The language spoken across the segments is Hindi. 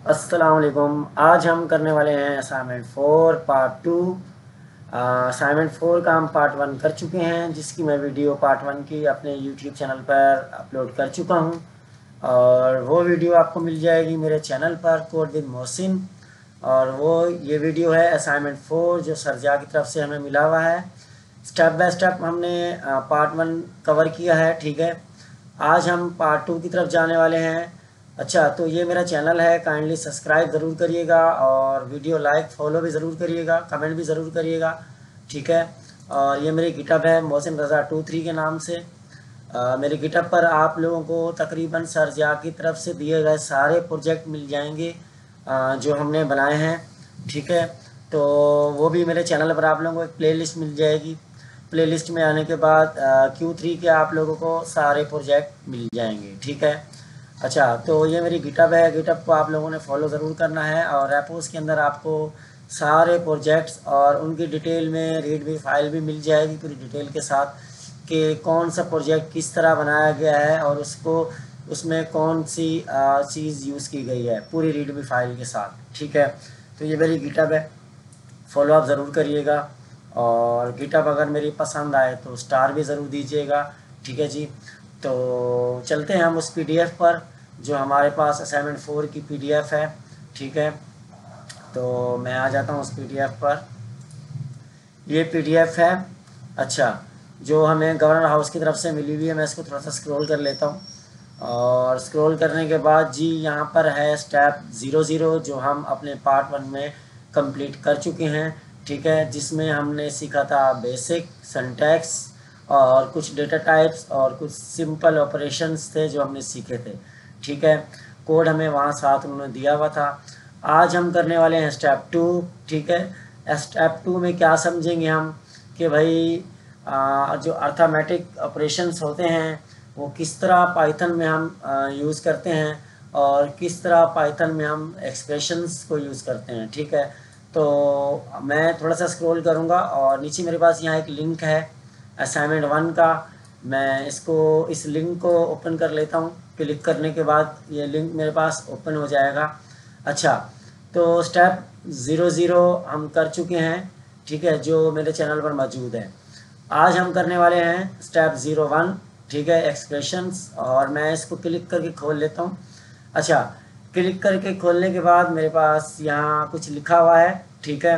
अस्सलाम वालेकुम। आज हम करने वाले हैं असाइनमेंट 4 पार्ट 2। असाइनमेंट 4 का हम पार्ट 1 कर चुके हैं, जिसकी मैं वीडियो पार्ट 1 की अपने यूट्यूब चैनल पर अपलोड कर चुका हूं, और वो वीडियो आपको मिल जाएगी मेरे चैनल पर कोड विद मोहसिन। और वो ये वीडियो है असाइनमेंट 4 जो सरजा की तरफ से हमें मिला हुआ है। स्टेप बाय स्टेप हमने पार्ट 1 कवर किया है। ठीक है, आज हम पार्ट 2 की तरफ जाने वाले हैं। अच्छा, तो ये मेरा चैनल है, काइंडली सब्सक्राइब ज़रूर करिएगा और वीडियो लाइक फॉलो भी ज़रूर करिएगा, कमेंट भी ज़रूर करिएगा। ठीक है, और ये मेरी गिटअप है मोहसिन रज़ा 23 के नाम से। मेरे गिटअप पर आप लोगों को तकरीबन सरजा की तरफ से दिए गए सारे प्रोजेक्ट मिल जाएंगे जो हमने बनाए हैं। ठीक है, तो वो भी मेरे चैनल पर आप लोगों को एक प्लेलिस्ट मिल जाएगी। प्लेलिस्ट में आने के बाद Q3 के आप लोगों को सारे प्रोजेक्ट मिल जाएंगे। ठीक है, अच्छा, तो ये मेरी गिटअप है। गिटअप को आप लोगों ने फॉलो ज़रूर करना है, और रेपोस के अंदर आपको सारे प्रोजेक्ट्स और उनकी डिटेल में रीड भी फाइल भी मिल जाएगी पूरी डिटेल के साथ, कि कौन सा प्रोजेक्ट किस तरह बनाया गया है और उसको उसमें कौन सी चीज़ यूज़ की गई है, पूरी रीड भी फाइल के साथ। ठीक है, तो ये मेरी गिटअप है, फॉलो आप ज़रूर करिएगा। और गिटअप अगर मेरी पसंद आए तो स्टार भी ज़रूर दीजिएगा। ठीक है जी, तो चलते हैं हम उस पीडीएफ पर जो हमारे पास असाइनमेंट 4 की पीडीएफ है। ठीक है, तो मैं आ जाता हूँ उस पीडीएफ पर। ये पीडीएफ है, अच्छा, जो हमें गवर्नर हाउस की तरफ से मिली हुई है। मैं इसको थोड़ा सा स्क्रॉल कर लेता हूँ, और स्क्रॉल करने के बाद जी यहाँ पर है स्टेप 00 जो हम अपने पार्ट 1 में कंप्लीट कर चुके हैं। ठीक है, जिसमें हमने सीखा था बेसिक सिंटैक्स और कुछ डेटा टाइप्स और कुछ सिंपल ऑपरेशंस थे जो हमने सीखे थे। ठीक है, कोड हमें वहाँ साथ उन्होंने दिया हुआ था। आज हम करने वाले हैं स्टेप 2। ठीक है, स्टेप 2 में क्या समझेंगे हम कि भाई जो अर्थमेटिक ऑपरेशंस होते हैं वो किस तरह पाइथन में हम यूज़ करते हैं, और किस तरह पाइथन में हम एक्सप्रेशंस को यूज़ करते हैं। ठीक है, तो मैं थोड़ा सा स्क्रॉल करूँगा, और नीचे मेरे पास यहाँ एक लिंक है असाइनमेंट 1 का। मैं इस लिंक को ओपन कर लेता हूँ। क्लिक करने के बाद ये लिंक मेरे पास ओपन हो जाएगा। अच्छा, तो स्टेप 00 हम कर चुके हैं। ठीक है, जो मेरे चैनल पर मौजूद है। आज हम करने वाले हैं स्टेप 01। ठीक है, एक्सप्रेशंस, और मैं इसको क्लिक करके खोल लेता हूँ। अच्छा, क्लिक करके खोलने के बाद मेरे पास यहाँ कुछ लिखा हुआ है। ठीक है,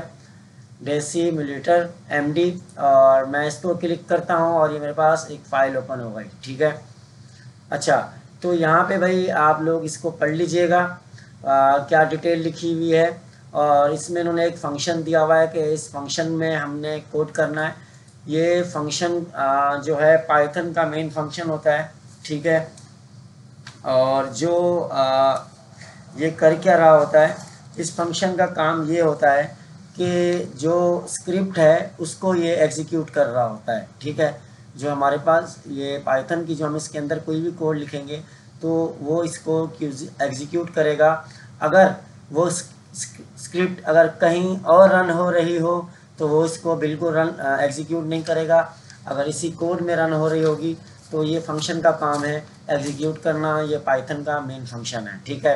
डेसीमिलीटर MD, और मैं इसको क्लिक करता हूँ और ये मेरे पास एक फ़ाइल ओपन हो गई। ठीक है, अच्छा, तो यहाँ पे भाई आप लोग इसको पढ़ लीजिएगा क्या डिटेल लिखी हुई है। और इसमें इन्होंने एक फंक्शन दिया हुआ है कि इस फंक्शन में हमने कोड करना है। ये फंक्शन जो है पाइथन का मेन फंक्शन होता है। ठीक है, और जो ये कर क्या रहा होता है, इस फंक्शन का काम ये होता है कि जो स्क्रिप्ट है उसको ये एग्जीक्यूट कर रहा होता है। ठीक है, जो हमारे पास ये पाइथन की जो हम इसके अंदर कोई भी कोड लिखेंगे तो वो इसको एग्जीक्यूट करेगा। अगर वो स्क्रिप्ट अगर कहीं और रन हो रही हो तो वो इसको बिल्कुल एग्जीक्यूट नहीं करेगा। अगर इसी कोड में रन हो रही होगी तो ये फंक्शन का काम है एग्जीक्यूट करना, ये पाइथन का मेन फंक्शन है। ठीक है,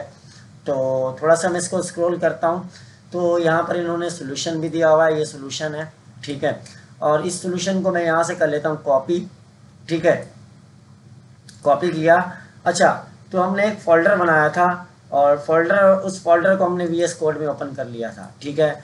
तो थोड़ा सा मैं इसको स्क्रॉल करता हूँ, तो यहाँ पर इन्होंने सोल्यूशन भी दिया हुआ है, ये सोल्यूशन है। ठीक है, और इस सोल्यूशन को मैं यहाँ से कर लेता हूँ कॉपी। ठीक है, कॉपी किया। अच्छा, तो हमने एक फ़ोल्डर बनाया था, और उस फोल्डर को हमने VS कोड में ओपन कर लिया था। ठीक है,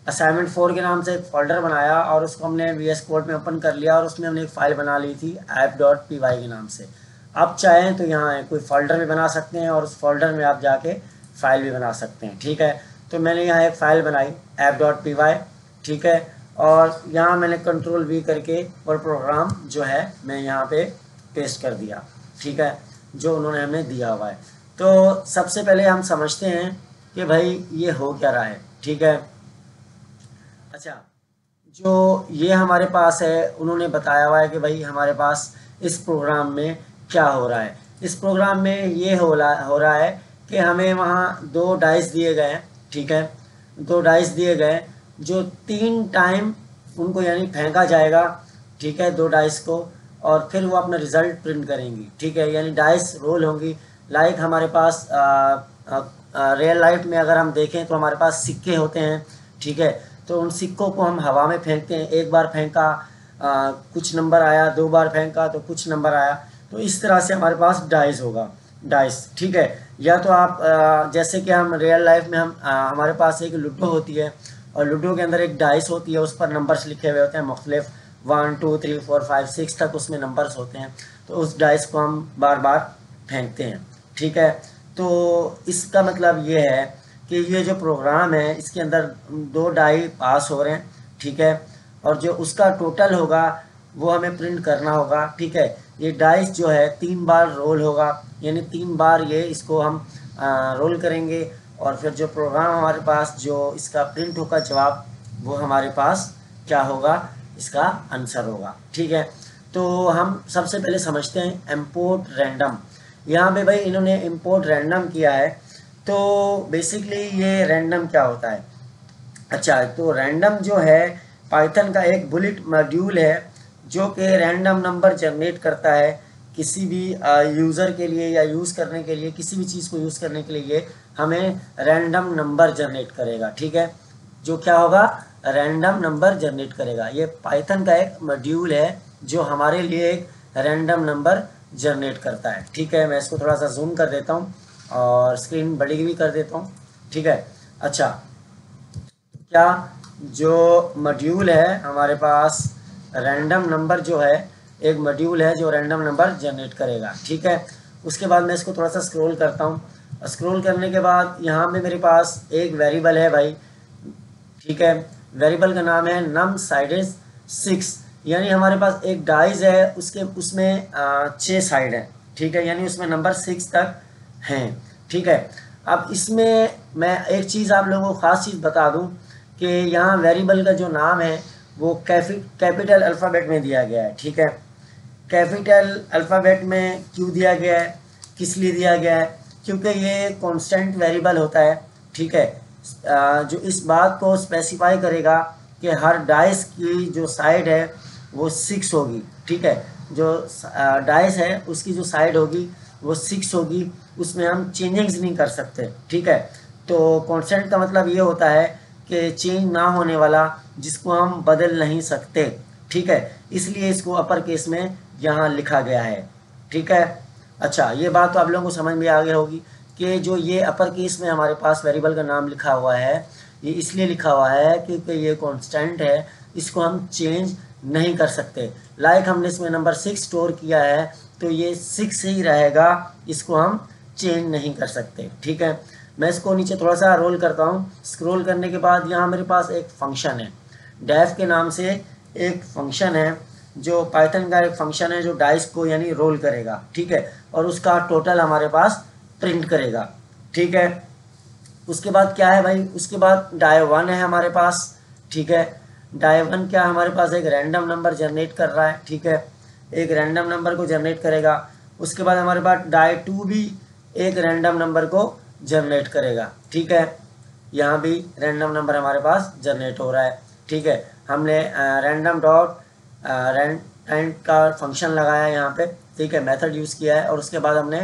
असाइनमेंट 4 के नाम से एक फ़ोल्डर बनाया और उसको हमने VS कोड में ओपन कर लिया, और उसमें हमने एक फ़ाइल बना ली थी app.py के नाम से। आप चाहें तो यहाँ कोई फ़ोल्डर भी बना सकते हैं और उस फोल्डर में आप जाके फ़ाइल भी बना सकते हैं। ठीक है, तो मैंने यहाँ एक फ़ाइल बनाई app.py। ठीक है, और यहाँ मैंने Ctrl+V करके और प्रोग्राम जो है मैं यहाँ पे पेस्ट कर दिया। ठीक है, जो उन्होंने हमें दिया हुआ है। तो सबसे पहले हम समझते हैं कि भाई ये हो क्या रहा है। ठीक है, अच्छा, जो ये हमारे पास है उन्होंने बताया हुआ है कि भाई हमारे पास इस प्रोग्राम में क्या हो रहा है। इस प्रोग्राम में ये हो रहा है कि हमें वहाँ 2 डाइस दिए गए हैं। ठीक है, 2 डाइस दिए गए जो 3 टाइम उनको यानी फेंका जाएगा। ठीक है, 2 डाइस को, और फिर वो अपना रिज़ल्ट प्रिंट करेंगी। ठीक है, यानी डाइस रोल होंगी। लाइक हमारे पास रियल लाइफ में अगर हम देखें तो हमारे पास सिक्के होते हैं, ठीक है। तो उन सिक्कों को हम हवा में फेंकते हैं, एक बार फेंका कुछ नंबर आया, 2 बार फेंका तो कुछ नंबर आया। तो इस तरह से हमारे पास डाइस होगा, डाइस, ठीक है। या तो आप जैसे कि हम रियल लाइफ में हमारे पास एक लूडो होती है और लूडो के अंदर एक डाइस होती है, उस पर नंबर्स लिखे हुए होते हैं मुख्तलिफ, 1 2 3 4 5 6 तक उसमें नंबर्स होते हैं। तो उस डाइस को हम बार बार फेंकते हैं, ठीक है। तो इसका मतलब ये है कि ये जो प्रोग्राम है इसके अंदर 2 डाई पास हो रहे हैं, ठीक है। और जो उसका टोटल होगा वो हमें प्रिंट करना होगा, ठीक है। ये डाइस जो है 3 बार रोल होगा, यानी 3 बार ये इसको हम रोल करेंगे और फिर जो प्रोग्राम हमारे पास जो इसका प्रिंट होगा जवाब, वो हमारे पास क्या होगा, इसका आंसर होगा, ठीक है। तो हम सबसे पहले समझते हैं इम्पोर्ट रैंडम। यहाँ पे भाई इन्होंने इम्पोर्ट रैंडम किया है। तो बेसिकली ये रैंडम क्या होता है? अच्छा, तो रैंडम जो है पाइथन का एक बुलेट मॉड्यूल है जो कि रैंडम नंबर जनरेट करता है किसी भी यूज़र के लिए या यूज़ करने के लिए, किसी भी चीज़ को यूज़ करने के लिए हमें रैंडम नंबर जनरेट करेगा, ठीक है। जो क्या होगा, रैंडम नंबर जनरेट करेगा। ये पाइथन का एक मॉड्यूल है जो हमारे लिए एक रैंडम नंबर जनरेट करता है, ठीक है। मैं इसको थोड़ा सा जूम कर देता हूँ और स्क्रीन बड़ी भी कर देता हूँ, ठीक है। अच्छा, क्या जो मॉड्यूल है हमारे पास रैंडम नंबर जो है, एक मॉड्यूल है जो रैंडम नंबर जनरेट करेगा, ठीक है। उसके बाद मैं इसको थोड़ा सा स्क्रॉल करता हूँ। स्क्रॉल करने के बाद यहाँ पे मेरे पास एक वेरिएबल है भाई, ठीक है। वेरिएबल का नाम है नम साइडेस 6, यानी हमारे पास एक डाइस है, उसमें 6 साइड है, ठीक है, यानी उसमें नंबर 6 तक हैं, ठीक है। अब इसमें मैं एक चीज़ आप लोगों को ख़ास चीज़ बता दूं कि यहाँ वेरिएबल का जो नाम है वो कैपिटल अल्फ़ाबेट में दिया गया है, ठीक है। कैपिटल अल्फ़ाबेट में क्यों दिया गया है, किस लिए दिया गया है? क्योंकि ये कांस्टेंट वेरिएबल होता है, ठीक है। जो इस बात को स्पेसिफाई करेगा कि हर डाइस की जो साइड है वो 6 होगी, ठीक है। जो डाइस है उसकी जो साइड होगी वो 6 होगी, उसमें हम चेंजिंग्स नहीं कर सकते, ठीक है। तो कांस्टेंट का मतलब ये होता है कि चेंज ना होने वाला, जिसको हम बदल नहीं सकते, ठीक है। इसलिए इसको अपर केस में यहाँ लिखा गया है, ठीक है। अच्छा, ये बात तो आप लोगों को समझ में आ गई होगी कि जो ये अपर केस में हमारे पास वेरिएबल का नाम लिखा हुआ है, ये इसलिए लिखा हुआ है क्योंकि ये कांस्टेंट है, इसको हम चेंज नहीं कर सकते। लाइक हमने इसमें नंबर 6 स्टोर किया है तो ये 6 ही रहेगा, इसको हम चेंज नहीं कर सकते, ठीक है। मैं इसको नीचे थोड़ा सा रोल करता हूँ। स्क्रॉल करने के बाद यहाँ मेरे पास एक फंक्शन है, डेफ के नाम से एक फंक्शन है, जो पाइथन का एक फंक्शन है जो डाइस को यानी रोल करेगा, ठीक है, और उसका टोटल हमारे पास प्रिंट करेगा, ठीक है। उसके बाद क्या है भाई, उसके बाद डाई1 है हमारे पास, ठीक है। डाई1 क्या हमारे पास एक रैंडम नंबर जनरेट कर रहा है, ठीक है, एक रैंडम नंबर को जनरेट करेगा। उसके बाद हमारे पास डाई2 भी एक रैंडम नंबर को जनरेट करेगा, ठीक है। यहाँ भी रैंडम नंबर हमारे पास जनरेट हो रहा है, ठीक है। हमने रैंडम डॉट रैंड का फंक्शन लगाया यहाँ पे, ठीक है, मेथड यूज़ किया है। और उसके बाद हमने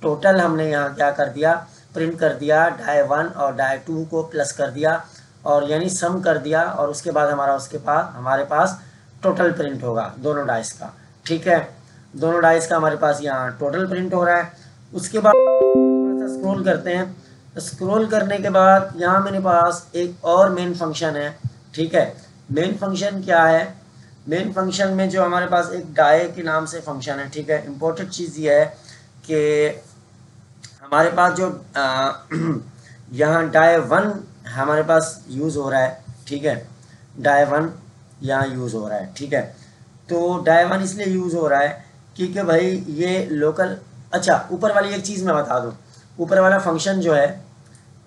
टोटल हमने यहाँ क्या कर दिया, प्रिंट कर दिया, डाई1 और डाई2 को प्लस कर दिया और यानी सम कर दिया। और उसके बाद हमारे पास टोटल प्रिंट होगा दोनों डाइस का, ठीक है। दोनों डाइस का हमारे पास यहाँ टोटल प्रिंट हो रहा है। उसके बाद थोड़ा सा स्क्रॉल करते हैं। स्क्रॉल करने के बाद यहाँ मेरे पास एक और मेन फंक्शन है, ठीक है। मेन फंक्शन क्या है, मेन फंक्शन में जो हमारे पास एक डाई के नाम से फंक्शन है, ठीक है। इम्पोर्टेंट चीज़ ये है कि हमारे पास जो यहाँ डाई1 हमारे पास यूज़ हो रहा है, ठीक है, डाई1 यहाँ यूज़ हो रहा है, ठीक है। तो डाई1 इसलिए यूज़ हो रहा है क्योंकि भाई ये लोकल, अच्छा ऊपर वाली एक चीज़ मैं बता दूँ, ऊपर वाला फंक्शन जो है,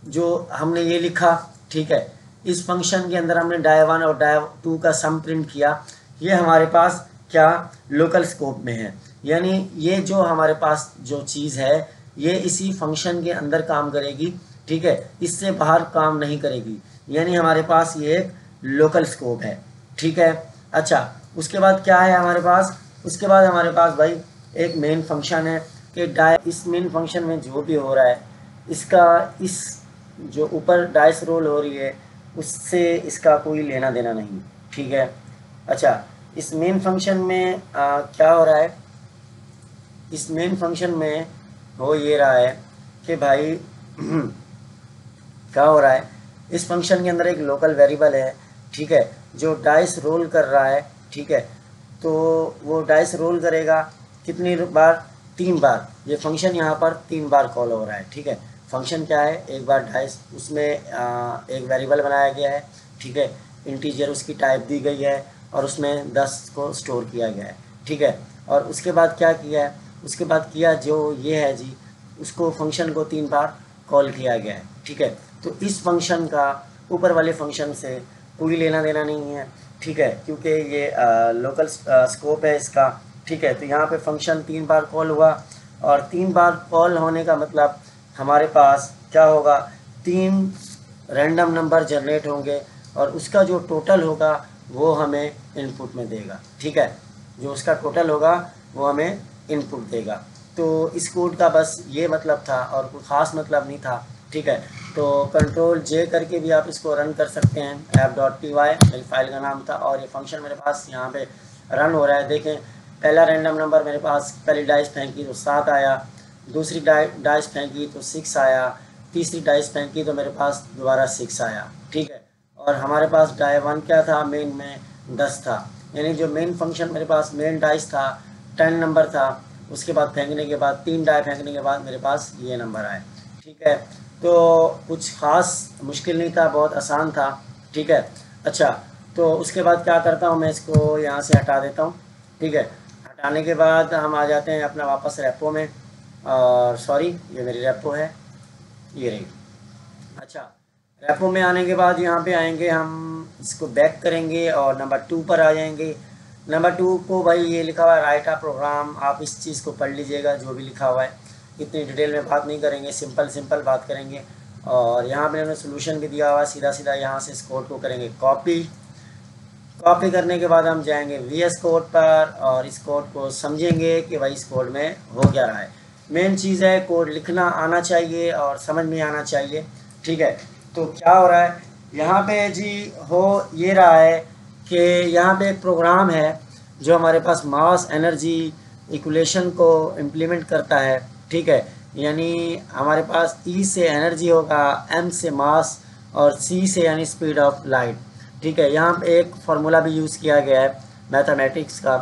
जो हमने ये लिखा, ठीक है, इस फंक्शन के अंदर हमने डाई1 और डाई2 का सम प्रिंट किया, ये हमारे पास क्या लोकल स्कोप में है, यानी ये जो हमारे पास जो चीज़ है ये इसी फंक्शन के अंदर काम करेगी, ठीक है, इससे बाहर काम नहीं करेगी, यानी हमारे पास ये एक लोकल स्कोप है, ठीक है। अच्छा, उसके बाद क्या है हमारे पास, उसके बाद हमारे पास भाई एक मेन फंक्शन है कि इस मेन फंक्शन में जो भी हो रहा है इसका इस जो ऊपर डाइस रोल हो रही है उससे इसका कोई लेना देना नहीं, ठीक है। अच्छा, इस मेन फंक्शन में क्या हो रहा है, इस मेन फंक्शन में हो ये रहा है कि भाई क्या हो रहा है, इस फंक्शन के अंदर एक लोकल वेरिएबल है, ठीक है, जो डाइस रोल कर रहा है, ठीक है। तो वो डाइस रोल करेगा कितनी बार, 3 बार। ये फंक्शन यहाँ पर 3 बार कॉल हो रहा है, ठीक है। फंक्शन क्या है, एक बार डाइस, उसमें एक वेरिएबल बनाया गया है, ठीक है, इंटीजर उसकी टाइप दी गई है और उसमें 10 को स्टोर किया गया है, ठीक है। और उसके बाद क्या किया है, उसके बाद किया जो ये है जी, उसको फंक्शन को 3 बार कॉल किया गया है, ठीक है। तो इस फंक्शन का ऊपर वाले फंक्शन से कोई लेना देना नहीं है, ठीक है, क्योंकि ये लोकल स्कोप है इसका, ठीक है। तो यहाँ पे फंक्शन 3 बार कॉल हुआ और 3 बार कॉल होने का मतलब हमारे पास क्या होगा, 3 रैंडम नंबर जनरेट होंगे और उसका जो टोटल होगा वो हमें इनपुट में देगा, ठीक है। जो उसका टोटल होगा वो हमें इनपुट देगा। तो इस कोड का बस ये मतलब था और कोई ख़ास मतलब नहीं था, ठीक है। तो कंट्रोल जे करके भी आप इसको रन कर सकते हैं, app.py मेरी फाइल का नाम था और ये फंक्शन मेरे पास यहाँ पे रन हो रहा है। देखें, पहला रैंडम नंबर मेरे पास, पहली डाइस फेंकी तो 7 आया, दूसरी डाइस फेंकी तो 6 आया, तीसरी डाइस फेंकी तो मेरे पास दोबारा 6 आया, ठीक है। और हमारे पास डाई 1 क्या था, मेन में 10 था, यानी जो मेन फंक्शन मेरे पास मेन डाइस था 10 नंबर था, उसके बाद फेंकने के बाद 3 डाई फेंकने के बाद मेरे पास ये नंबर आए, ठीक है। तो कुछ ख़ास मुश्किल नहीं था, बहुत आसान था, ठीक है। अच्छा, तो उसके बाद क्या करता हूँ, मैं इसको यहाँ से हटा देता हूँ, ठीक है। हटाने के बाद हम आ जाते हैं अपना वापस रेपो में, और सॉरी ये मेरी रेपो है, ये रही। अच्छा, रेपो में आने के बाद यहाँ पे आएंगे, हम इसको बैक करेंगे और नंबर 2 पर आ जाएंगे। नंबर 2 को भाई ये लिखा हुआ है राइट अ प्रोग्राम, आप इस चीज़ को पढ़ लीजिएगा जो भी लिखा हुआ है, इतनी डिटेल में बात नहीं करेंगे, सिंपल बात करेंगे। और यहाँ पे उन्होंने सोल्यूशन भी दिया हुआ है, सीधा सीधा यहाँ से इस कोड को करेंगे कॉपी करने के बाद हम जाएंगे VS कोड पर और इस कोड को समझेंगे कि भाई इस कोड में हो क्या रहा है। मेन चीज़ है कोड लिखना आना चाहिए और समझ में आना चाहिए, ठीक है। तो क्या हो रहा है यहाँ पे जी, हो ये रहा है कि यहाँ पे एक प्रोग्राम है जो हमारे पास मास एनर्जी इक्वेशन को इम्प्लीमेंट करता है, ठीक है। यानी हमारे पास E से एनर्जी होगा, M से मास और C से यानी स्पीड ऑफ लाइट, ठीक है। यहाँ पे एक फार्मूला भी यूज़ किया गया है मैथमेटिक्स का,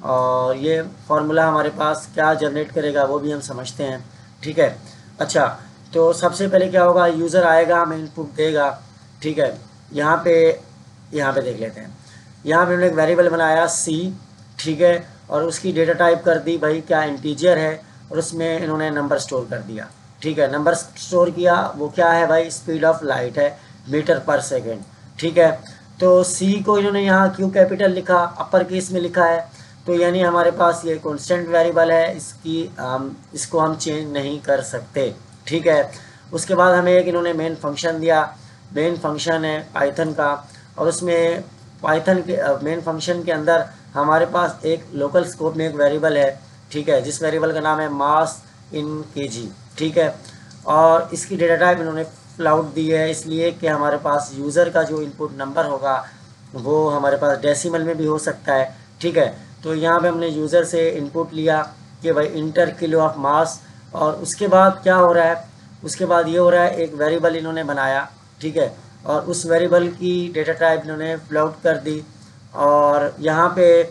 और ये फार्मूला हमारे पास क्या जनरेट करेगा वो भी हम समझते हैं, ठीक है। अच्छा, तो सबसे पहले क्या होगा, यूज़र आएगा, हमें इनपुट देगा, ठीक है। यहाँ पे देख लेते हैं, यहाँ पे हमने एक वेरिएबल बनाया C, ठीक है, और उसकी डेटा टाइप कर दी भाई क्या, इंटीजर है, और उसमें इन्होंने नंबर स्टोर कर दिया, ठीक है। नंबर स्टोर किया, वो क्या है भाई, स्पीड ऑफ लाइट है, मीटर पर सेकेंड, ठीक है। तो C को इन्होंने यहाँ क्यू कैपिटल लिखा, अपर केस में लिखा है, तो यानी हमारे पास ये कांस्टेंट वेरिएबल है, इसको हम चेंज नहीं कर सकते, ठीक है। उसके बाद हमें एक इन्होंने मेन फंक्शन दिया, मेन फंक्शन है पाइथन का, और उसमें पाइथन के मेन फंक्शन के अंदर हमारे पास एक लोकल स्कोप में एक वेरिएबल है, ठीक है, जिस वेरिएबल का नाम है मास इन kg, ठीक है। और इसकी डेटा टाइप इन्होंने फ्लाउट दी है, इसलिए कि हमारे पास यूज़र का जो इनपुट नंबर होगा वो हमारे पास डेसिमल में भी हो सकता है, ठीक है। तो यहाँ पे हमने यूज़र से इनपुट लिया कि भाई इंटर किलो ऑफ मास, और उसके बाद क्या हो रहा है, उसके बाद ये हो रहा है एक वेरिएबल इन्होंने बनाया, ठीक है, और उस वेरिएबल की डेटा टाइप इन्होंने फ्लाउट कर दी, और यहाँ पे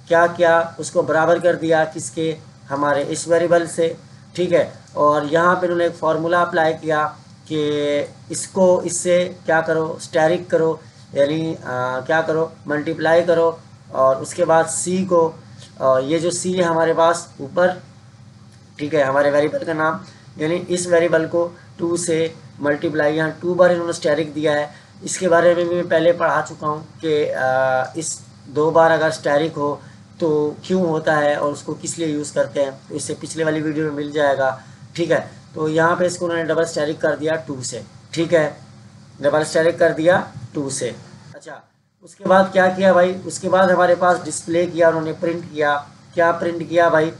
क्या किया, उसको बराबर कर दिया किसके, हमारे इस वेरिएबल से, ठीक है। और यहाँ पे इन्होंने एक फार्मूला अप्लाई किया कि इसको इससे क्या करो, स्टैरिक करो, यानी क्या करो, मल्टीप्लाई करो, और उसके बाद C को, ये जो C है हमारे पास ऊपर, ठीक है, हमारे वेरिएबल का नाम, यानी इस वेरिएबल को 2 से मल्टीप्लाई, यहाँ 2 बार इन्होंने स्टैरिक दिया है। इसके बारे में भी मैं पहले पढ़ा चुका हूँ कि इस 2 बार अगर स्टैरिक हो तो क्यों होता है और उसको किस लिए यूज़ करते हैं, तो इससे पिछले वाली वीडियो में मिल जाएगा, ठीक है। तो यहाँ पे इसको उन्होंने डबल स्टैरिक कर दिया 2 से, ठीक है, डबल स्टैरिक कर दिया 2 से। अच्छा, उसके बाद क्या किया भाई, उसके बाद हमारे पास डिस्प्ले किया उन्होंने, प्रिंट किया, क्या प्रिंट किया भाई,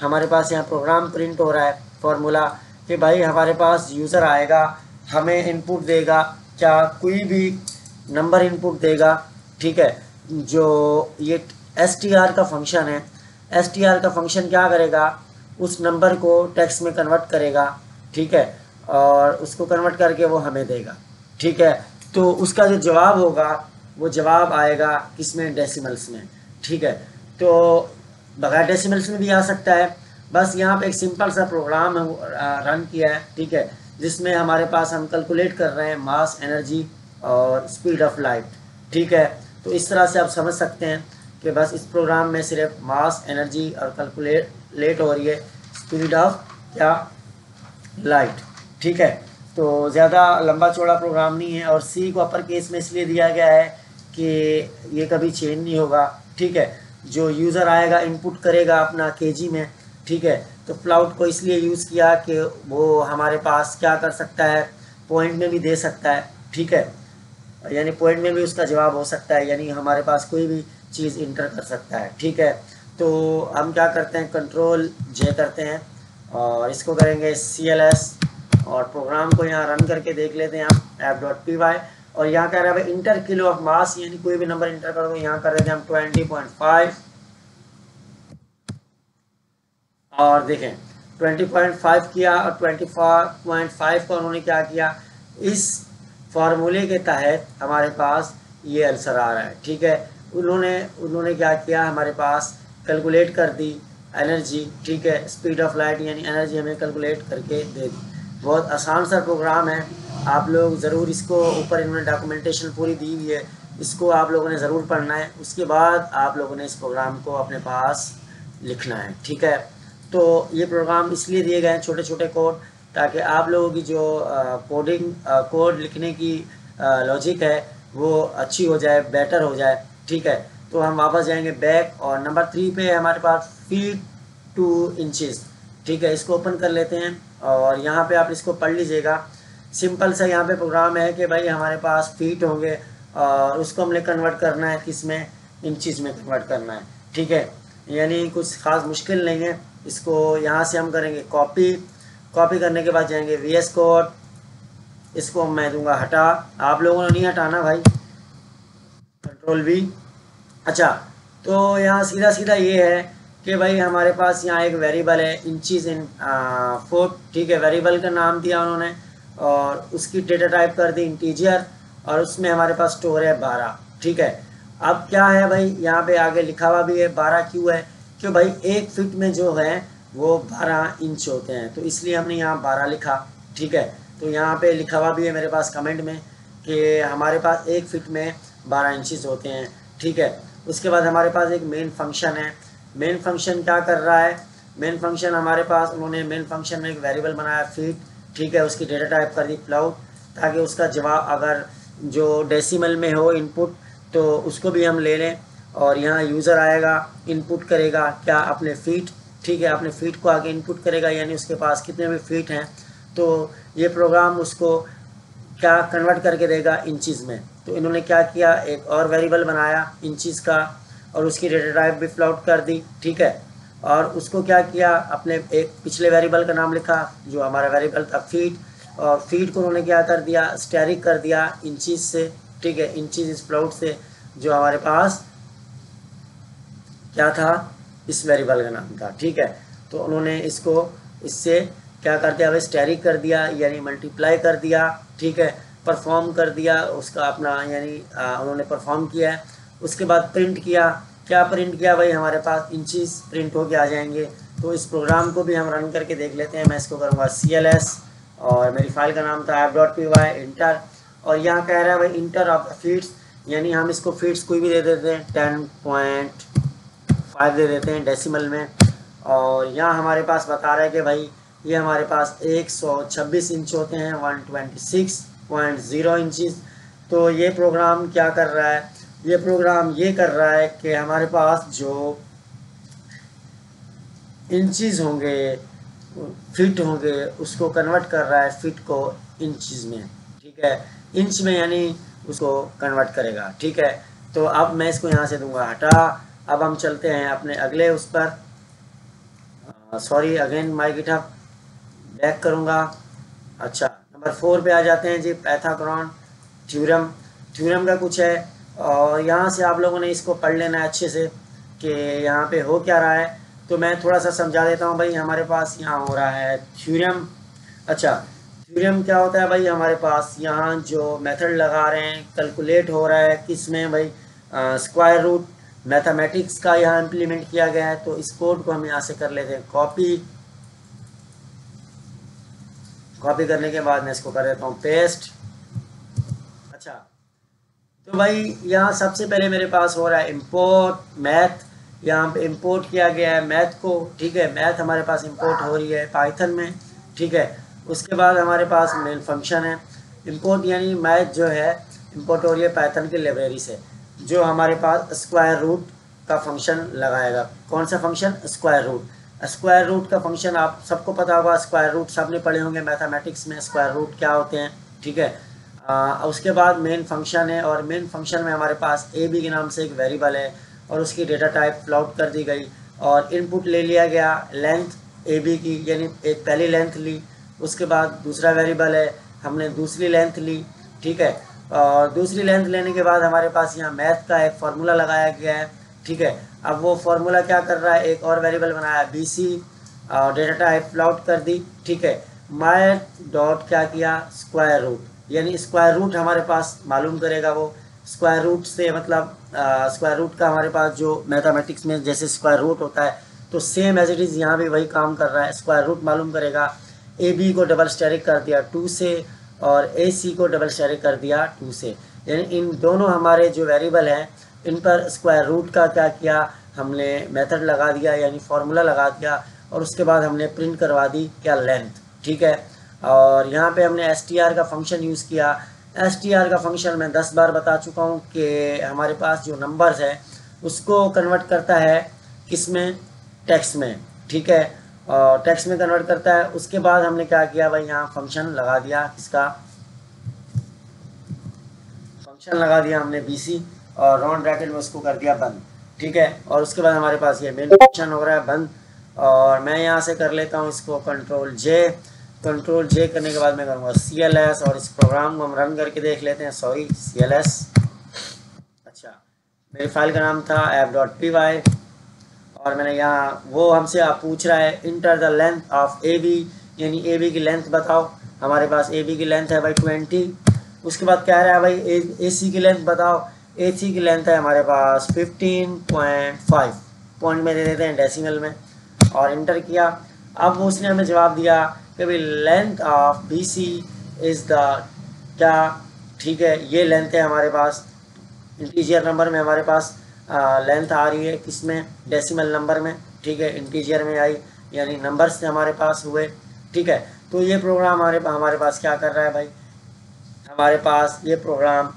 हमारे पास यहाँ प्रोग्राम प्रिंट हो रहा है, फार्मूला कि भाई हमारे पास यूज़र आएगा, हमें इनपुट देगा, क्या कोई भी नंबर इनपुट देगा, ठीक है। जो ये str का फंक्शन है, str का फंक्शन क्या करेगा, उस नंबर को टेक्स्ट में कन्वर्ट करेगा, ठीक है, और उसको कन्वर्ट करके वो हमें देगा, ठीक है। तो उसका जो जवाब होगा वो जवाब आएगा किसमें, डेसिमल्स में, ठीक है। तो बगैर डेसिमल्स में भी आ सकता है। बस यहाँ पे एक सिंपल सा प्रोग्राम रन किया है, ठीक है, जिसमें हमारे पास हम कैलकुलेट कर रहे हैं मास, एनर्जी और स्पीड ऑफ लाइट, ठीक है। तो इस तरह से आप समझ सकते हैं कि बस इस प्रोग्राम में सिर्फ मास, एनर्जी और कैलकुलेट हो रही है स्पीड ऑफ क्या, लाइट, ठीक है। तो ज़्यादा लंबा चौड़ा प्रोग्राम नहीं है, और सी को अपर केस में इसलिए दिया गया है कि ये कभी चेंज नहीं होगा, ठीक है। जो यूज़र आएगा इनपुट करेगा अपना केजी में, ठीक है। तो फ्लाउट को इसलिए यूज़ किया कि वो हमारे पास क्या कर सकता है, पॉइंट में भी दे सकता है, ठीक है, यानी पॉइंट में भी उसका जवाब हो सकता है, यानी हमारे पास कोई भी चीज़ इंटर कर सकता है, ठीक है। तो हम क्या करते हैं, कंट्रोल जे करते हैं और इसको करेंगे CLS, और प्रोग्राम को यहाँ रन करके देख लेते हैं हम app.py। और यहाँ कह रहा है भाई इंटर किलो ऑफ मास, यानी कोई भी नंबर इंटर करोगे, यहाँ कर देते हैं हम 20.5, और देखें 20.5 किया, और 25.5 का उन्होंने क्या किया, इस फार्मूले के तहत हमारे पास ये आंसर आ रहा है, ठीक है। उन्होंने क्या किया, हमारे पास कैलकुलेट कर दी एनर्जी, ठीक है, स्पीड ऑफ लाइट यानी एनर्जी हमें कैलकुलेट करके दे दी। बहुत आसान सा प्रोग्राम है, आप लोग ज़रूर इसको, ऊपर इन्होंने डॉक्यूमेंटेशन पूरी दी हुई है, इसको आप लोगों ने ज़रूर पढ़ना है, उसके बाद आप लोगों ने इस प्रोग्राम को अपने पास लिखना है, ठीक है। तो ये प्रोग्राम इसलिए दिए गए हैं छोटे छोटे कोड, ताकि आप लोगों की जो कोड लिखने की लॉजिक है वो अच्छी हो जाए, बेटर हो जाए, ठीक है। तो हम वापस जाएंगे बैक, और नंबर 3 पे हमारे पास फीट टू इंचेस, ठीक है, इसको ओपन कर लेते हैं, और यहाँ पे आप इसको पढ़ लीजिएगा। सिंपल सा यहाँ पे प्रोग्राम है कि भाई हमारे पास फीट होंगे और उसको हमने कन्वर्ट करना है किसमें, इंचेस में कन्वर्ट करना है, ठीक है, यानी कुछ ख़ास मुश्किल नहीं है। इसको यहाँ से हम करेंगे कॉपी करने के बाद जाएंगे VS कोड, इसको मैं दूंगा हटा, आप लोगों ने नहीं हटाना भाई, कंट्रोल V। अच्छा, तो यहाँ सीधा सीधा ये है कि भाई हमारे पास यहाँ एक वेरिएबल है इंचेस इन फुट, ठीक है, वेरिएबल का नाम दिया उन्होंने, और उसकी डेटा टाइप कर दी इंटीजर, और उसमें हमारे पास स्टोर है 12, ठीक है। अब क्या है भाई, यहाँ पे आगे लिखा हुआ भी है 12, क्यों है, क्यों भाई 1 फीट में जो है वो 12 इंच होते हैं, तो इसलिए हमने यहाँ 12 लिखा, ठीक है। तो यहाँ पे लिखा हुआ भी है मेरे पास कमेंट में कि हमारे पास 1 फीट में 12 इंचेस होते हैं, ठीक है। उसके बाद हमारे पास एक मेन फंक्शन है, मेन फंक्शन क्या कर रहा है, मेन फंक्शन हमारे पास, उन्होंने मेन फंक्शन में एक वेरिएबल बनाया फीट, ठीक है, उसकी डेटा टाइप कर दी फ्लाउट, ताकि उसका जवाब अगर जो डेसिमल में हो इनपुट तो उसको भी हम ले लें, और यहाँ यूज़र आएगा इनपुट करेगा क्या, अपने फीट, ठीक है, अपने फीट को आगे इनपुट करेगा, यानी उसके पास कितने भी फीट हैं, तो ये प्रोग्राम उसको क्या कन्वर्ट करके देगा इंचेस में। तो इन्होंने क्या किया, एक और वेरिएबल बनाया इंचेस का, और उसकी डेटा टाइप भी फ्लाउट कर दी, ठीक है, और उसको क्या किया, अपने एक पिछले वेरिएबल का नाम लिखा जो हमारा वेरिएबल था फीट, और फीट को उन्होंने क्या कर दिया, स्टैरिक कर दिया इंचेस से, ठीक है, इंचेस इस फ्लाउट से, जो हमारे पास क्या था, इस वेरिएबल का नाम था, ठीक है। तो उन्होंने इसको इससे क्या कर दिया, स्टैरिक कर दिया, यानी मल्टीप्लाई कर दिया, ठीक है, परफॉर्म कर दिया उसका अपना, यानी उन्होंने परफॉर्म किया है। उसके बाद प्रिंट किया, क्या प्रिंट किया भाई, हमारे पास इंचेस प्रिंट होके आ जाएंगे। तो इस प्रोग्राम को भी हम रन करके देख लेते हैं। मैं इसको करूँगा CLS, और मेरी फाइल का नाम था app.py इंटर, और यहाँ कह रहा है भाई इंटर ऑफ द फीट्स, यानी हम इसको फीट्स कोई भी दे देते हैं, 10.5 दे देते हैं डेसिमल में, और यहाँ हमारे पास बता रहा है कि भाई ये हमारे पास 126 इंच होते हैं, 126.0 इंचेस। तो ये प्रोग्राम क्या कर रहा है, ये प्रोग्राम ये कर रहा है कि हमारे पास जो इंचेस होंगे, फीट होंगे, उसको कन्वर्ट कर रहा है फीट को इंचेस में, ठीक है, इंच में, यानी उसको कन्वर्ट करेगा, ठीक है। तो अब मैं इसको यहाँ से दूंगा हटा। अब हम चलते हैं अपने अगले उस पर, sorry again my GitHub, back करूँगा। अच्छा, नंबर 4 पे आ जाते हैं जी, पाइथागोरन थ्योरम। थ्योरम का कुछ है और यहाँ से आप लोगों ने इसको पढ़ लेना है अच्छे से कि यहाँ पे हो क्या रहा है। तो मैं थोड़ा सा समझा देता हूँ भाई। हमारे पास यहाँ हो रहा है थ्योरम। अच्छा, थ्योरम क्या होता है भाई? हमारे पास यहाँ जो मेथड लगा रहे हैं, कैलकुलेट हो रहा है किस में भाई? स्क्वायर रूट मैथमेटिक्स का यहाँ इम्प्लीमेंट किया गया है। तो इस कोड को हम यहाँ से कर लेते हैं कॉपी। कॉपी करने के बाद मैं इसको कर देता हूँ पेस्ट। अच्छा, तो भाई यहाँ सबसे पहले मेरे पास हो रहा है इंपोर्ट मैथ। यहाँ पे इंपोर्ट किया गया है मैथ को, ठीक है। मैथ हमारे पास इंपोर्ट हो रही है पाइथन में, ठीक है। उसके बाद हमारे पास मेन फंक्शन है इंपोर्ट, यानी मैथ जो है इंपोर्ट हो रही है पाइथन की लाइब्रेरी से, जो हमारे पास स्क्वायर रूट का फंक्शन लगाएगा। कौन सा function? Square root. Square root का फंक्शन आप सबको पता होगा, स्क्वायर रूट सबने पढ़े होंगे मैथमेटिक्स में, स्क्वायर रूट क्या होते हैं, ठीक है। उसके बाद मेन फंक्शन है और मेन फंक्शन में हमारे पास ए बी के नाम से एक वेरिएबल है और उसकी डेटा टाइप प्लॉट कर दी गई और इनपुट ले लिया गया लेंथ ए बी की, यानी एक पहली लेंथ ली। उसके बाद दूसरा वेरिएबल है, हमने दूसरी लेंथ ली, ठीक है। और दूसरी लेंथ लेने के बाद हमारे पास यहाँ मैथ का एक फार्मूला लगाया गया है, ठीक है। अब वो फार्मूला क्या कर रहा है? एक और वेरिएबल बनाया बी सी और डेटा टाइप प्लॉट कर दी, ठीक है। मैथ डॉट क्या किया? स्क्वायर रूट, यानी स्क्वायर रूट हमारे पास मालूम करेगा वो। स्क्वायर रूट से मतलब स्क्वायर रूट का हमारे पास जो मैथमेटिक्स में जैसे स्क्वायर रूट होता है, तो सेम एज इट इज़ यहाँ भी वही काम कर रहा है। स्क्वायर रूट मालूम करेगा। ए बी को डबल स्टेरिक कर दिया 2 से और ए सी को डबल स्टेरिक कर दिया 2 से, यानी इन दोनों हमारे जो वेरिएबल हैं इन पर स्क्वायर रूट का क्या किया? हमने मेथड लगा दिया, यानी फार्मूला लगा दिया और उसके बाद हमने प्रिंट करवा दी क्या? लेंथ, ठीक है। और यहाँ पे हमने str का फंक्शन यूज़ किया। str का फंक्शन मैं 10 बार बता चुका हूँ कि हमारे पास जो नंबर्स है उसको कन्वर्ट करता है किस में? टेक्स्ट में, ठीक है। और टेक्स्ट में कन्वर्ट करता है। उसके बाद हमने क्या किया भाई? यहाँ फंक्शन लगा दिया, किसका फंक्शन लगा दिया? हमने bc और राउंड ब्रैकेट में उसको कर दिया बंद, ठीक है। और उसके बाद हमारे पास ये मेन फंक्शन हो रहा है बंद और मैं यहाँ से कर लेता हूँ इसको कंट्रोल जे। कंट्रोल जे करने के बाद मैं करूँगा CLS और इस प्रोग्राम को हम रन करके देख लेते हैं। Sorry, CLS। अच्छा, मेरी फाइल का नाम था app.py और मैंने यहाँ वो हमसे आप पूछ रहा है enter the length of A B, यानी ए बी की लेंथ बताओ। हमारे पास ए बी की लेंथ है भाई 20। उसके बाद कह रहा है भाई ए सी की लेंथ बताओ। ए सी की लेंथ है हमारे पास 15.5, पॉइंट में दे देते हैं डेसिमल में और इंटर किया। अब उसने हमें जवाब दिया कि भाई length of B C is the क्या, ठीक है। ये लेंथ है हमारे पास इंटीजर नंबर में, हमारे पास लेंथ आ रही है किसमें? डेसिमल नंबर में, ठीक है। इंटीजर में आई यानी नंबर से हमारे पास हुए, ठीक है। तो ये प्रोग्राम हमारे पास क्या कर रहा है भाई? हमारे पास ये प्रोग्राम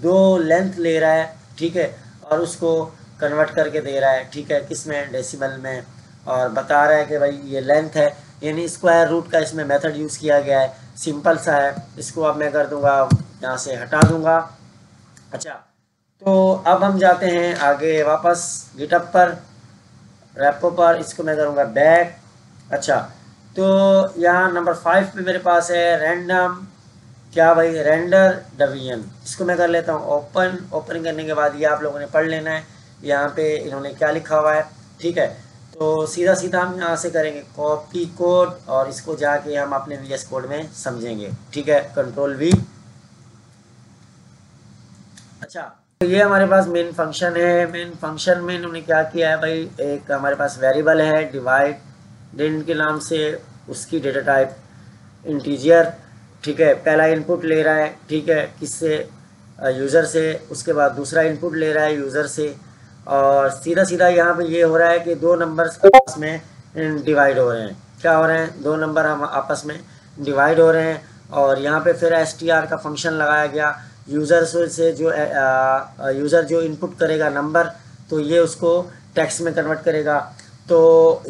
2 लेंथ ले रहा है, ठीक है, और उसको कन्वर्ट करके दे रहा है, ठीक है, किसमें? डेसिमल में। और बता रहा है कि भाई ये लेंथ है, यानी स्क्वायर रूट का इसमें मेथड यूज़ किया गया है। सिंपल सा है। इसको अब मैं कर दूंगा, यहाँ से हटा दूंगा। अच्छा, तो अब हम जाते हैं आगे वापस गिटहब पर, रेपो पर। इसको मैं करूँगा बैक। अच्छा, तो यहाँ नंबर 5 पे मेरे पास है रैंडम क्या भाई? Render division. इसको मैं कर लेता हूँ ओपन। ओपन करने के बाद ये आप लोगों ने पढ़ लेना है यहाँ पे इन्होंने क्या लिखा हुआ है, ठीक है। तो सीधा सीधा हम यहाँ से करेंगे कॉपी कोड और इसको जाके हम अपने VS कोड में समझेंगे, ठीक है। Control V। अच्छा, तो ये हमारे पास मेन फंक्शन है। मेन फंक्शन में इन्होंने क्या किया है भाई? एक हमारे पास वेरिएबल है डिवाइड के नाम से, उसकी डेटा टाइप इंटीजर, ठीक है। पहला इनपुट ले रहा है, ठीक है, किससे? यूज़र से। उसके बाद दूसरा इनपुट ले रहा है यूज़र से और सीधा सीधा यहाँ पे ये हो रहा है कि 2 नंबर्स आपस में डिवाइड हो रहे हैं। क्या हो रहे हैं? 2 नंबर हम आपस में डिवाइड हो रहे हैं और यहाँ पे फिर str का फंक्शन लगाया गया। यूज़र से जो यूज़र जो इनपुट करेगा नंबर, तो ये उसको टेक्स्ट में कन्वर्ट करेगा। तो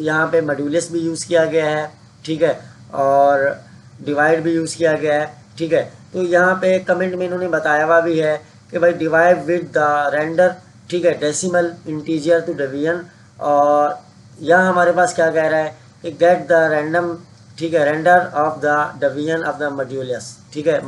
यहाँ पे मॉड्यूलस भी यूज़ किया गया है, ठीक है, और डिवाइड भी यूज़ किया गया है, ठीक है। तो यहाँ पे कमेंट में इन्होंने बताया हुआ भी है कि भाई डिवाइड विद द रेंडर, ठीक है, डेसिमल इंटीजर टू डिवीजन। और यहाँ हमारे पास क्या कह रहा है कि गेट द रैंडम, ठीक है, render of the division of the modulus, ठीक है,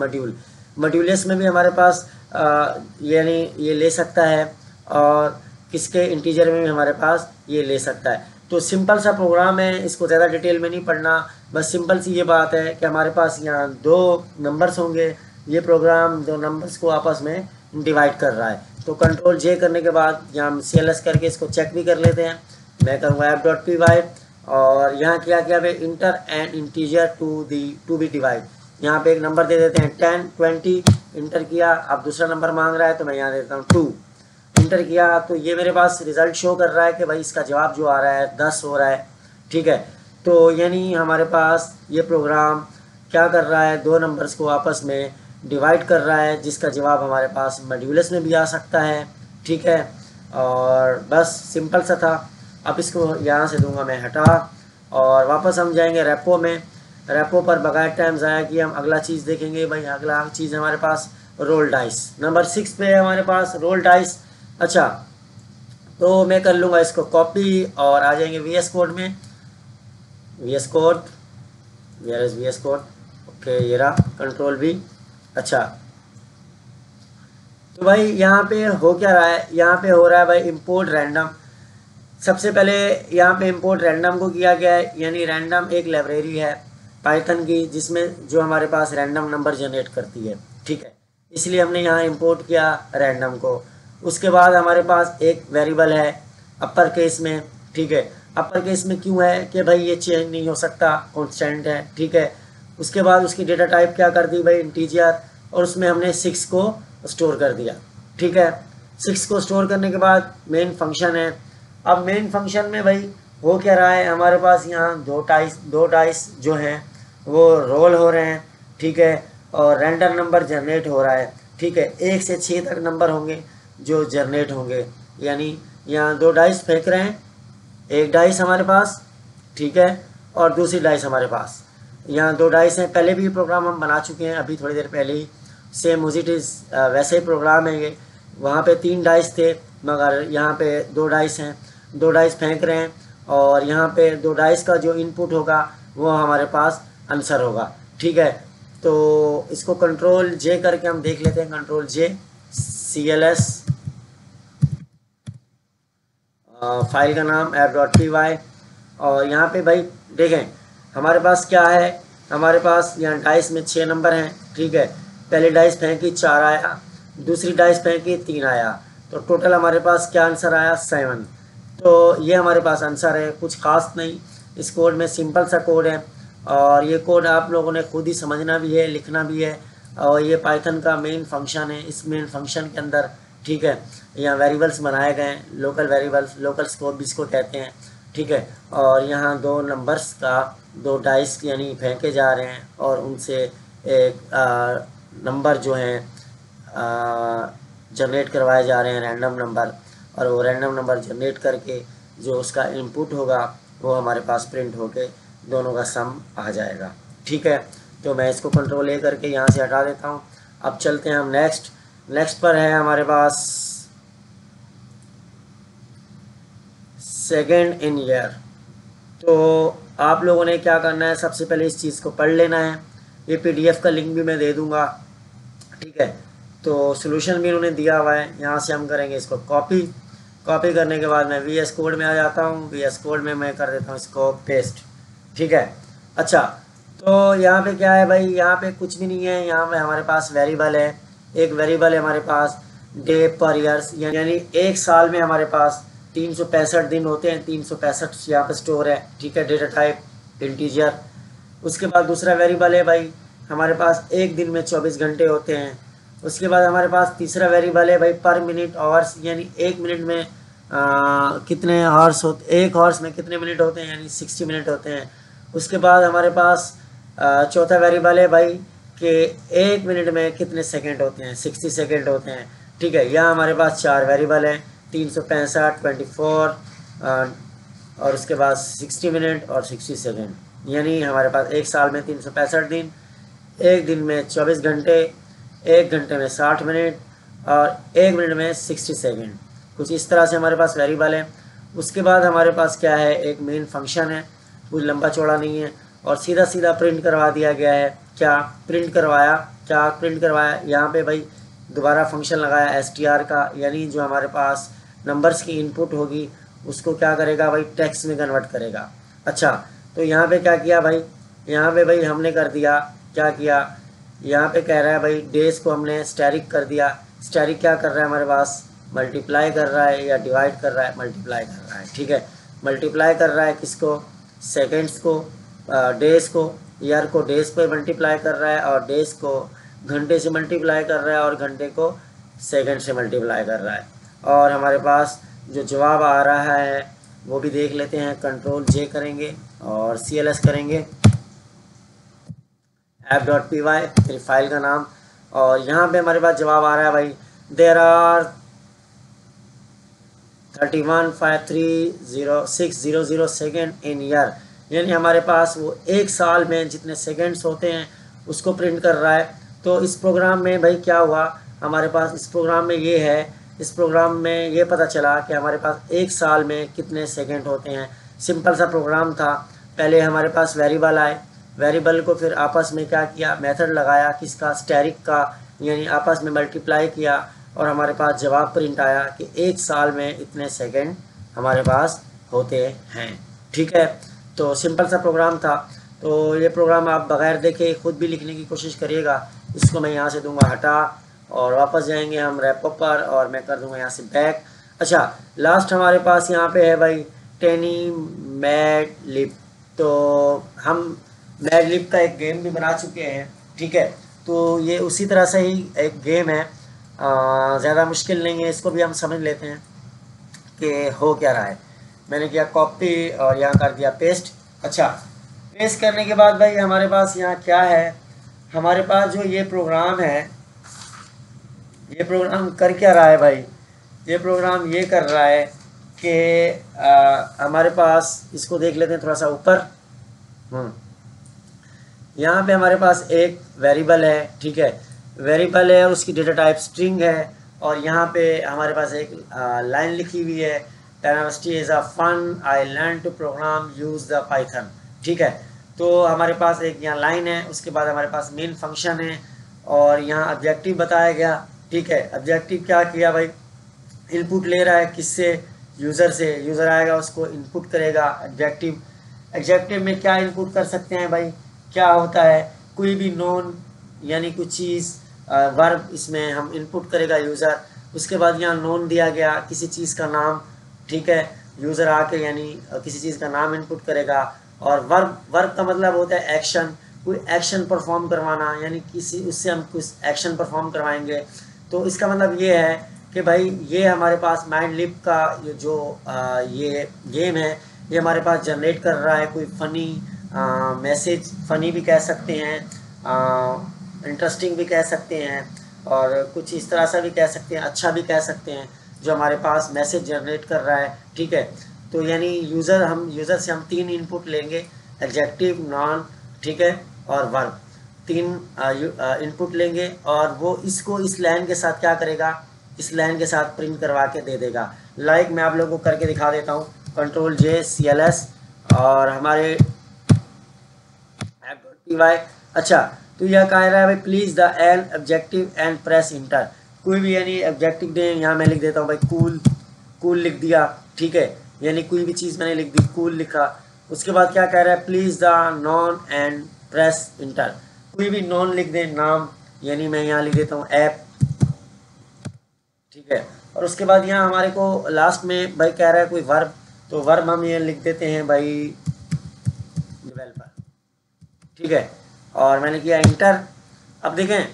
मॉड्यूलस में भी हमारे पास यानी ये ले सकता है, और किसके इंटीजर में भी हमारे पास ये ले सकता है। तो सिंपल सा प्रोग्राम है, इसको ज़्यादा डिटेल में नहीं पढ़ना, बस सिंपल सी ये बात है कि हमारे पास यहाँ दो नंबर्स होंगे, ये प्रोग्राम दो नंबर्स को आपस में डिवाइड कर रहा है। तो कंट्रोल जे करने के बाद यहाँ CLS करके इसको चेक भी कर लेते हैं। मैं करूँगा f.py, और यहाँ क्या क्या है, enter and integer to be divide, यहाँ पे एक नंबर दे देते हैं 10 20, इंटर किया। अब दूसरा नंबर मांग रहा है तो मैं यहाँ देता हूँ 2, इंटर किया। तो ये मेरे पास रिजल्ट शो कर रहा है कि भाई इसका जवाब जो आ रहा है 10 हो रहा है, ठीक है। तो यानी हमारे पास ये प्रोग्राम क्या कर रहा है, दो नंबर्स को आपस में डिवाइड कर रहा है, जिसका जवाब हमारे पास मॉड्यूलस में भी आ सकता है, ठीक है। और बस सिंपल सा था। अब इसको यहाँ से दूंगा मैं हटा, और वापस हम जाएंगे रेपो में। रेपो पर बगैर टाइम ज़ाया कि हम अगला चीज़ देखेंगे। भाई अगला चीज़ हमारे पास रोल डाइस, नंबर 6 पे है हमारे पास रोल डाइस। अच्छा, तो मैं कर लूँगा इसको कॉपी और आ जाएंगे VS कोड में। VS code, where is VS code, okay ये रहा, कंट्रोल V। अच्छा, तो भाई यहाँ पे हो क्या रहा है, यहाँ पे हो रहा है भाई इंपोर्ट रैंडम। सबसे पहले यहाँ पे इंपोर्ट रैंडम को किया गया है, यानी रैंडम एक लाइब्रेरी है पाइथन की, जिसमें जो हमारे पास रैंडम नंबर जनरेट करती है, ठीक है। इसलिए हमने यहाँ इंपोर्ट किया रैंडम को। उसके बाद हमारे पास एक वेरिएबल है अपर केस में, ठीक है। अपर केस में क्यों है कि भाई ये चेंज नहीं हो सकता, कॉन्स्टेंट है, ठीक है। उसके बाद उसकी डेटा टाइप क्या कर दी भाई, इंटीजर, और उसमें हमने 6 को स्टोर कर दिया, ठीक है। 6 को स्टोर करने के बाद मेन फंक्शन है। अब मेन फंक्शन में भाई हो क्या रहा है, हमारे पास यहाँ दो डाइस जो हैं वो रोल हो रहे हैं, ठीक है, और रैंडम नंबर जनरेट हो रहा है, ठीक है। 1 से 6 तक नंबर होंगे जो जनरेट होंगे, यानी यहाँ 2 डाइस फेंक रहे हैं, एक डाइस हमारे पास, ठीक है, और दूसरी डाइस हमारे पास। यहाँ 2 डाइस हैं, पहले भी प्रोग्राम हम बना चुके हैं अभी थोड़ी देर पहले ही, सेम उस इट इज़ वैसे ही प्रोग्राम है ये। वहाँ पे 3 डाइस थे, मगर यहाँ पे 2 डाइस हैं, 2 डाइस फेंक रहे हैं, और यहाँ पे 2 डाइस का जो इनपुट होगा वो हमारे पास आंसर होगा, ठीक है। तो इसको कंट्रोल जे करके हम देख लेते हैं, कंट्रोल जे CLS, फाइल का नाम f.py, और यहाँ पे भाई देखें हमारे पास क्या है, हमारे पास यहाँ डाइस में 6 नंबर हैं, ठीक है। पहले डाइस फेंकी 4 आया, दूसरी डाइस फेंकी 3 आया, तो टोटल हमारे पास क्या आंसर आया 7। तो ये हमारे पास आंसर है, कुछ खास नहीं। इस कोड में सिंपल सा कोड है, और ये कोड आप लोगों ने खुद ही समझना भी है, लिखना भी है, और ये पाइथन का मेन फंक्शन है। इस मेन फंक्शन के अंदर, ठीक है, यहाँ वेरिएबल्स बनाए गए हैं, लोकल वेरिएबल्स, लोकल स्कोप भी इसको कहते हैं, ठीक है। और यहाँ 2 नंबर्स का 2 डाइस यानी फेंके जा रहे हैं, और उनसे एक नंबर जो हैं जनरेट करवाए जा रहे हैं, रैंडम नंबर, और वो रैंडम नंबर जनरेट करके जो उसका इनपुट होगा वो हमारे पास प्रिंट होके दोनों का सम आ जाएगा, ठीक है। तो मैं इसको कंट्रोल ए करके यहाँ से हटा देता हूँ। अब चलते हैं हम नेक्स्ट पर है हमारे पास सेकेंड इन ईयर। तो आप लोगों ने क्या करना है, सबसे पहले इस चीज़ को पढ़ लेना है। ये PDF का लिंक भी मैं दे दूँगा, ठीक है। तो सॉल्यूशन भी उन्होंने दिया हुआ है, यहाँ से हम करेंगे इसको कॉपी करने के बाद मैं VS कोड में आ जाता हूँ। VS कोड में मैं कर देता हूँ इसको पेस्ट, ठीक है। अच्छा, तो यहाँ पे क्या है भाई, यहाँ पे कुछ भी नहीं है, यहाँ पे हमारे पास वेरिएबल है, एक वेरिएबल है हमारे पास डे पर ईयर्स, यानी एक साल में हमारे पास 365 दिन होते हैं, 365 यहाँ पे स्टोर है, ठीक है, डेटा टाइप इंटीजर। उसके बाद दूसरा वेरिएबल है भाई हमारे पास एक दिन में 24 घंटे होते हैं। उसके बाद हमारे पास तीसरा वेरिएबल है भाई पर मिनट आवर्स, यानी एक मिनट में कितने आवर्स होते, एक आवर्स में कितने मिनट होते हैं, यानी 60 मिनट होते हैं। उसके बाद हमारे पास चौथा वेरिएबल है भाई कि एक मिनट में कितने सेकंड होते हैं, 60 सेकंड होते हैं, ठीक है। यहाँ हमारे पास 4 वेरिएबल हैं, 365, 24 और उसके बाद 60 मिनट और 60 सेकंड, यानी हमारे पास एक साल में 365 दिन, एक दिन में 24 घंटे, एक घंटे में 60 मिनट और एक मिनट में 60 सेकंड। कुछ इस तरह से हमारे पास वेरिएबल है। उसके बाद हमारे पास क्या है, एक मेन फंक्शन है, कुछ लंबा चौड़ा नहीं है। और सीधा सीधा प्रिंट करवा दिया गया है। क्या प्रिंट करवाया, क्या प्रिंट करवाया, यहाँ पे भाई दोबारा फंक्शन लगाया str का, यानी जो हमारे पास नंबर्स की इनपुट होगी उसको क्या करेगा भाई, टेक्स्ट में कन्वर्ट करेगा। अच्छा, तो यहाँ पे क्या किया भाई, यहाँ पे भाई हमने कर दिया, क्या किया, यहाँ पे कह रहा है भाई डेज को हमने स्टैरिक कर दिया। स्टैरिक क्या कर रहा है हमारे पास, मल्टीप्लाई कर रहा है या डिवाइड कर रहा है, मल्टीप्लाई कर रहा है। ठीक है, मल्टीप्लाई कर रहा है किसको, सेकेंड्स को, डेज को, ईयर को डेज पे मल्टीप्लाई कर रहा है, और डेज को घंटे से मल्टीप्लाई कर रहा है, और घंटे को सेकंड से मल्टीप्लाई कर रहा है। और हमारे पास जो जवाब आ रहा है वो भी देख लेते हैं। कंट्रोल जे करेंगे और CLS करेंगे, f.py फिर फाइल का नाम, और यहाँ पे हमारे पास जवाब आ रहा है भाई there are 31,530,600 second in year, यानी हमारे पास वो एक साल में जितने सेकेंड्स होते हैं उसको प्रिंट कर रहा है। तो इस प्रोग्राम में भाई क्या हुआ, हमारे पास इस प्रोग्राम में ये है, इस प्रोग्राम में ये पता चला कि हमारे पास एक साल में कितने सेकंड होते हैं। सिंपल सा प्रोग्राम था। पहले हमारे पास वेरिएबल आए, वेरिएबल को फिर आपस में क्या किया, मेथड लगाया किसका, स्टैरिक का, यानी आपस में मल्टीप्लाई किया, और हमारे पास जवाब प्रिंट आया कि एक साल में इतने सेकंड हमारे पास होते हैं। ठीक है, तो सिंपल सा प्रोग्राम था। तो ये प्रोग्राम आप बगैर देखे खुद भी लिखने की कोशिश करिएगा। इसको मैं यहाँ से दूंगा हटा, और वापस जाएंगे हम रैपअप पर, और मैं कर दूंगा यहाँ से बैक। अच्छा, लास्ट हमारे पास यहाँ पे है भाई टेनी मैडलिब। तो हम मैडलिब का एक गेम भी बना चुके हैं। ठीक है, तो ये उसी तरह से ही एक गेम है, ज़्यादा मुश्किल नहीं है, इसको भी हम समझ लेते हैं कि हो क्या रहा है। मैंने किया कॉपी और यहाँ कर दिया पेस्ट। अच्छा, पेस्ट करने के बाद भाई हमारे पास यहाँ क्या है, हमारे पास जो ये प्रोग्राम है, ये प्रोग्राम कर क्या रहा है भाई, ये प्रोग्राम ये कर रहा है कि हमारे पास, इसको देख लेते हैं थोड़ा सा ऊपर। यहाँ पे हमारे पास एक वेरिएबल है। ठीक है, वेरिएबल है और उसकी डेटा टाइप स्ट्रिंग है, और यहाँ पे हमारे पास एक लाइन लिखी हुई है, dynamicity is a fun I learn to program use the Python. ठीक है, तो हमारे पास एक यहाँ लाइन है, उसके बाद हमारे पास मेन फंक्शन है, और यहाँ ऑब्जेक्टिव बताया गया। ठीक है, ऑब्जेक्टिव क्या किया भाई, इनपुट ले रहा है किससे, यूज़र से, यूज़र आएगा उसको इनपुट करेगा ऑब्जेक्टिव। ऑब्जेक्टिव में क्या इनपुट कर सकते हैं भाई, क्या होता है, कोई भी नॉन यानी कुछ चीज़, वर्ब इसमें हम इनपुट करेगा यूज़र। उसके बाद यहाँ नॉन दिया गया किसी चीज़ का नाम। ठीक है, यूज़र आके यानी किसी चीज़ का नाम इनपुट करेगा, और वर्ब का मतलब होता है एक्शन, कोई एक्शन परफॉर्म करवाना, यानी किसी उससे हम कुछ एक्शन परफॉर्म करवाएंगे। तो इसका मतलब ये है कि भाई ये हमारे पास मैडलिब का ये जो ये गेम है, ये हमारे पास जनरेट कर रहा है कोई फ़नी मैसेज, फ़नी भी कह सकते हैं, इंटरेस्टिंग भी कह सकते हैं, और कुछ इस तरह से भी कह सकते हैं, अच्छा भी कह सकते हैं, जो हमारे पास मैसेज जनरेट कर रहा है। ठीक है, तो यानी यूज़र से हम 3 इनपुट लेंगे, एडजेक्टिव, नॉन, ठीक है, और वर्ब, 3 इनपुट लेंगे, और वो इसको इस लाइन के साथ क्या करेगा, इस लाइन के साथ प्रिंट करवा के दे देगा। लाइक मैं आप लोगों को करके दिखा देता हूँ, कंट्रोल जे CLS, और हमारे f.py। अच्छा, तो यह कह रहा है भाई please the an objective and press inter, कोई भी यानी ऑब्जेक्टिव दें, यहाँ मैं लिख देता हूँ भाई कूल, कूल लिख दिया। ठीक है, यानी कोई भी चीज़ मैंने लिख दी, कूल लिखा। उसके बाद क्या कह रहा है, please the non and press inter, कोई भी नॉन लिख दें, नाम, यानी मैं यहाँ लिख देता हूँ ऐप। ठीक है, और उसके बाद यहाँ हमारे को लास्ट में भाई कह रहा है कोई वर्ब, तो वर्ब हम ये लिख देते हैं भाई डेवलपर। ठीक है, और मैंने किया इंटर। अब देखें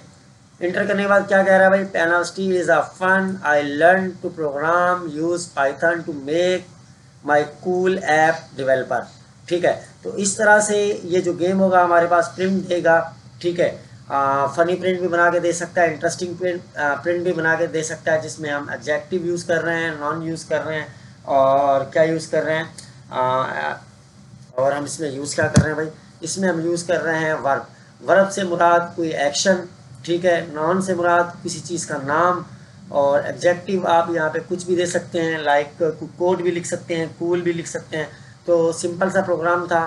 इंटर करने के बाद क्या कह रहा है भाई, penalty is a fun I learn to program use Python to make my cool app developer. ठीक है, तो इस तरह से ये जो गेम होगा हमारे पास प्रिंट देगा। ठीक है, फ़नी प्रिंट भी बना के दे सकता है, इंटरेस्टिंग प्रिंट भी बना के दे सकता है, जिसमें हम एडजेक्टिव यूज़ कर रहे हैं, नॉन यूज़ कर रहे हैं, और क्या यूज़ कर रहे हैं, और हम इसमें यूज़ क्या कर रहे हैं भाई, इसमें हम यूज़ कर रहे हैं वर्ब। वर्ब से मुराद कोई एक्शन। ठीक है, नॉन से मुराद किसी चीज़ का नाम, और एडजेक्टिव आप यहाँ पे कुछ भी दे सकते हैं, लाइक कोड भी लिख सकते हैं, कूल भी लिख सकते हैं। तो सिंपल सा प्रोग्राम था,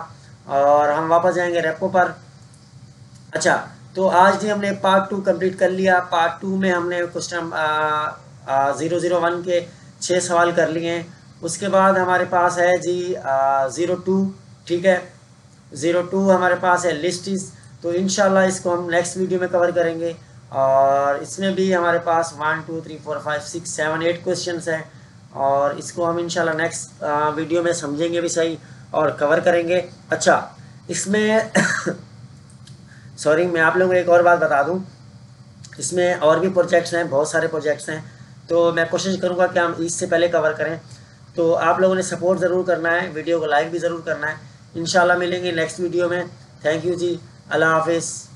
और हम वापस जाएंगे रेपो पर। अच्छा, तो आज जी हमने पार्ट 2 कंप्लीट कर लिया। पार्ट 2 में हमने क्वेश्चन 001 के 6 सवाल कर लिए हैं। उसके बाद हमारे पास है जी 02, ठीक है, 02 हमारे पास है लिस्टिस। तो इंशाल्लाह इसको हम नेक्स्ट वीडियो में कवर करेंगे। और इसमें भी हमारे पास 1 2 3 4 5 6 7 8 क्वेश्चन हैं, और इसको हम इंशाल्लाह नेक्स्ट वीडियो में समझेंगे भी सही और कवर करेंगे। अच्छा, इसमें सॉरी, मैं आप लोगों को एक और बात बता दूं, इसमें और भी प्रोजेक्ट्स हैं, बहुत सारे प्रोजेक्ट्स हैं, तो मैं कोशिश करूंगा कि हम ईद से पहले कवर करें। तो आप लोगों ने सपोर्ट ज़रूर करना है, वीडियो को लाइक भी ज़रूर करना है। इंशाल्लाह मिलेंगे नेक्स्ट वीडियो में। थैंक यू जी, अल्लाह हाफिज़।